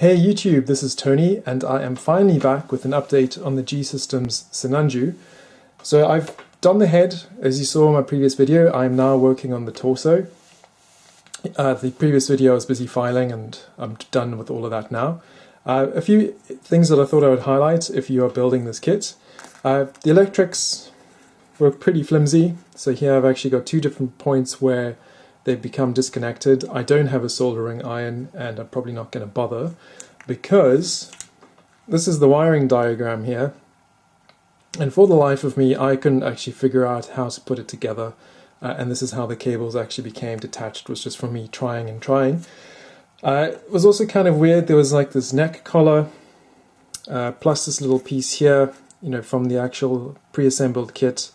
Hey YouTube, this is Tony and I am finally back with an update on the G Systems Sinanju. So I've done the head, as you saw in my previous video. I'm now working on the torso. The previous video I was busy filing and I'm done with all of that now. A few things that I thought I would highlight if you are building this kit. The electrics were pretty flimsy, so here I've actually got two different points where they've become disconnected. I don't have a soldering iron and I'm probably not going to bother because this is the wiring diagram here, and for the life of me I couldn't actually figure out how to put it together, and this is how the cables actually became detached, was just from me trying and trying. It was also kind of weird. There was like this neck collar plus this little piece here, from the actual pre-assembled kit.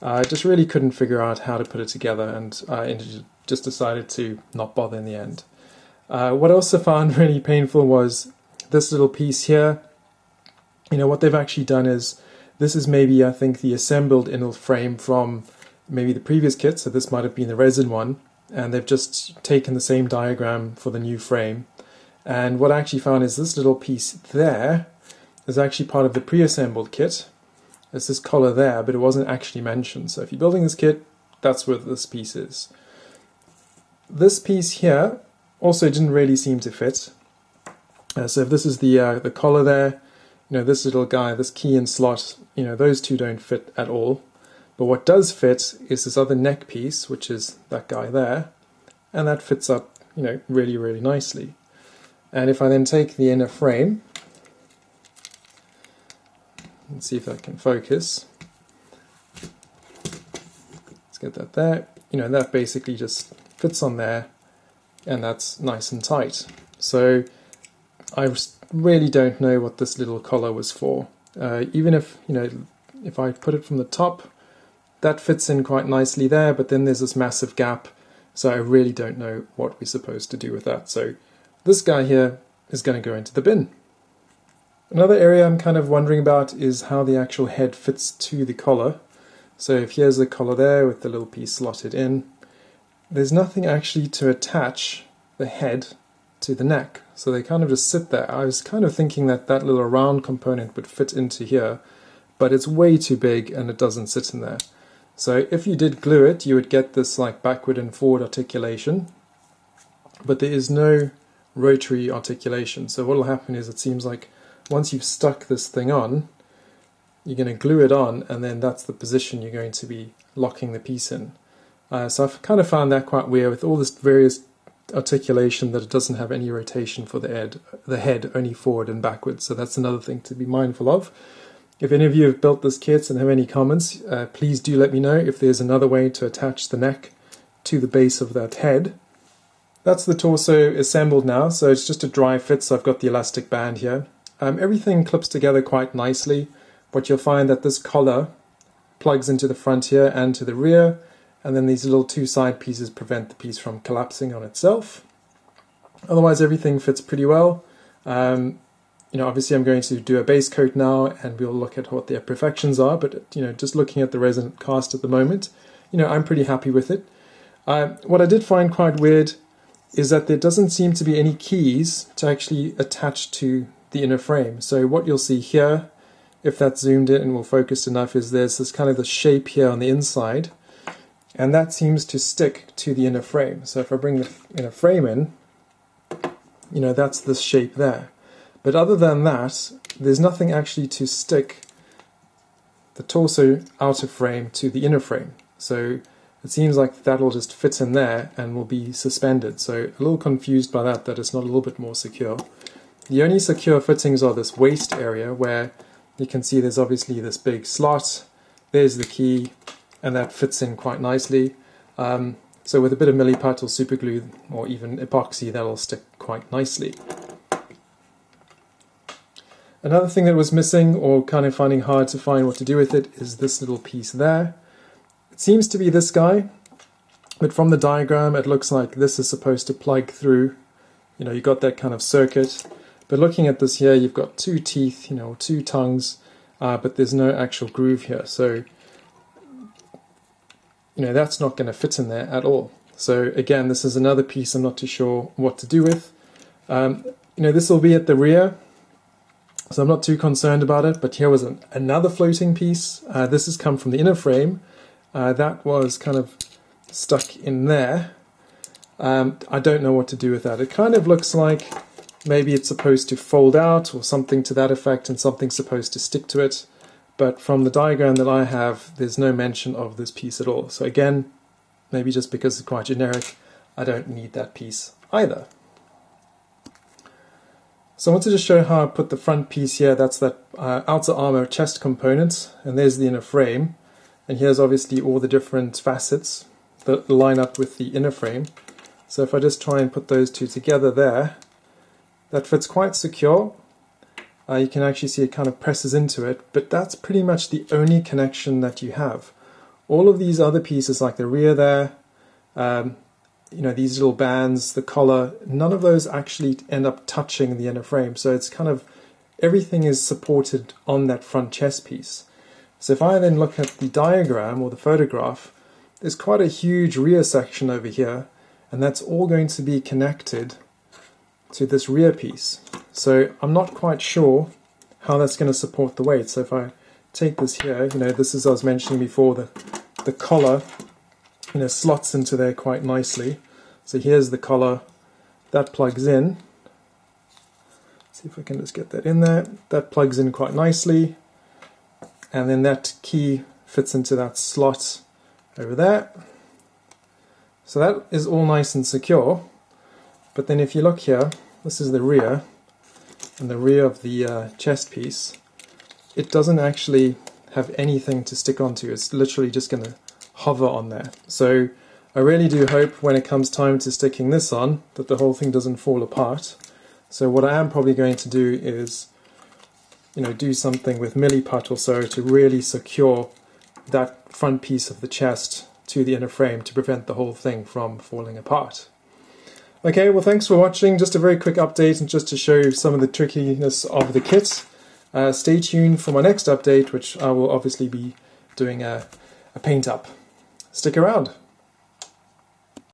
I just really couldn't figure out how to put it together, and I just decided to not bother in the end. What I also found really painful was this little piece here. What they've actually done is, this is maybe, I think, the assembled inner frame from maybe the previous kit, so this might have been the resin one, and they've just taken the same diagram for the new frame. And what I actually found is this little piece there is actually part of the pre-assembled kit. There's this collar there, but it wasn't actually mentioned. So if you're building this kit, that's where this piece is. This piece here also didn't really seem to fit. So if this is the collar there, this little guy, this key and slot, those two don't fit at all. But what does fit is this other neck piece, which is that guy there, and that fits up, really, really nicely. And if I then take the inner frame, let's see if that can focus. Let's get that there. That basically just fits on there, and that's nice and tight. So I really don't know what this little collar was for. Even if, if I put it from the top, that fits in quite nicely there, but then there's this massive gap, so I really don't know what we're supposed to do with that. So this guy here is going to go into the bin. Another area I'm kind of wondering about is how the actual head fits to the collar. So if here's the collar there with the little piece slotted in, there's nothing actually to attach the head to the neck. So they kind of just sit there. I was kind of thinking that that little round component would fit into here, but it's way too big and it doesn't sit in there. So if you did glue it, you would get this like backward and forward articulation, but there is no rotary articulation. So what will happen is, it seems like once you've stuck this thing on, you're going to glue it on, and then that's the position you're going to be locking the piece in. So I've kind of found that quite weird with all this various articulation, that it doesn't have any rotation for the head, only forward and backwards. So that's another thing to be mindful of. If any of you have built this kit and have any comments, please do let me know if there's another way to attach the neck to the base of that head. That's the torso assembled now, so it's just a dry fit, so I've got the elastic band here. Everything clips together quite nicely, but you'll find that this collar plugs into the front here and to the rear, and then these little two side pieces prevent the piece from collapsing on itself. Otherwise everything fits pretty well. Obviously I'm going to do a base coat now, and we'll look at what the imperfections are, but just looking at the resin cast at the moment, I'm pretty happy with it. What I did find quite weird is that there doesn't seem to be any keys to actually attach to the inner frame. So what you'll see here, if that's zoomed in and will focus enough, is there's this kind of the shape here on the inside, and that seems to stick to the inner frame. So if I bring the inner frame in, that's this shape there. But other than that, there's nothing actually to stick the torso outer frame to the inner frame. So it seems like that'll just fit in there and will be suspended. So a little confused by that it's not a little bit more secure. The only secure fittings are this waist area, where you can see there's obviously this big slot, there's the key, and that fits in quite nicely. So with a bit of milliput or super glue or even epoxy, that'll stick quite nicely. Another thing that was missing, or kind of finding hard to find what to do with it, is this little piece there. It seems to be this guy, but from the diagram it looks like this is supposed to plug through. You've got that kind of circuit. But looking at this here, you've got two teeth, two tongues, but there's no actual groove here. So, that's not going to fit in there at all. So again, this is another piece I'm not too sure what to do with. this will be at the rear, so I'm not too concerned about it, but here was another floating piece. This has come from the inner frame. That was kind of stuck in there. I don't know what to do with that. It kind of looks like maybe it's supposed to fold out or something to that effect, and something's supposed to stick to it. But from the diagram that I have, there's no mention of this piece at all. So again, maybe just because it's quite generic, I don't need that piece either. So I wanted to show how I put the front piece here. That's that outer armor chest component, and there's the inner frame. And here's obviously all the different facets that line up with the inner frame. So if I just try and put those two together there, that fits quite secure. You can actually see it kind of presses into it, but that's pretty much the only connection that you have. All of these other pieces, like the rear there, these little bands, the collar, none of those actually end up touching the inner frame. So it's kind of, everything is supported on that front chest piece. So if I then look at the diagram or the photograph, there's quite a huge rear section over here, and that's all going to be connected to this rear piece. So I'm not quite sure how that's going to support the weight. So if I take this here, this is, as I was mentioning before, the collar slots into there quite nicely. So here's the collar, that plugs in. See if I can just get that in there. That plugs in quite nicely, and then that key fits into that slot over there. So that is all nice and secure. But then if you look here, this is the rear, and the rear of the chest piece, it doesn't actually have anything to stick onto. It's literally just going to hover on there. So I really do hope when it comes time to sticking this on that the whole thing doesn't fall apart. So what I am probably going to do is do something with milliput or so to really secure that front piece of the chest to the inner frame to prevent the whole thing from falling apart. Okay, well, thanks for watching. Just a very quick update and just to show you some of the trickiness of the kit. Stay tuned for my next update, which I will obviously be doing a paint up. Stick around.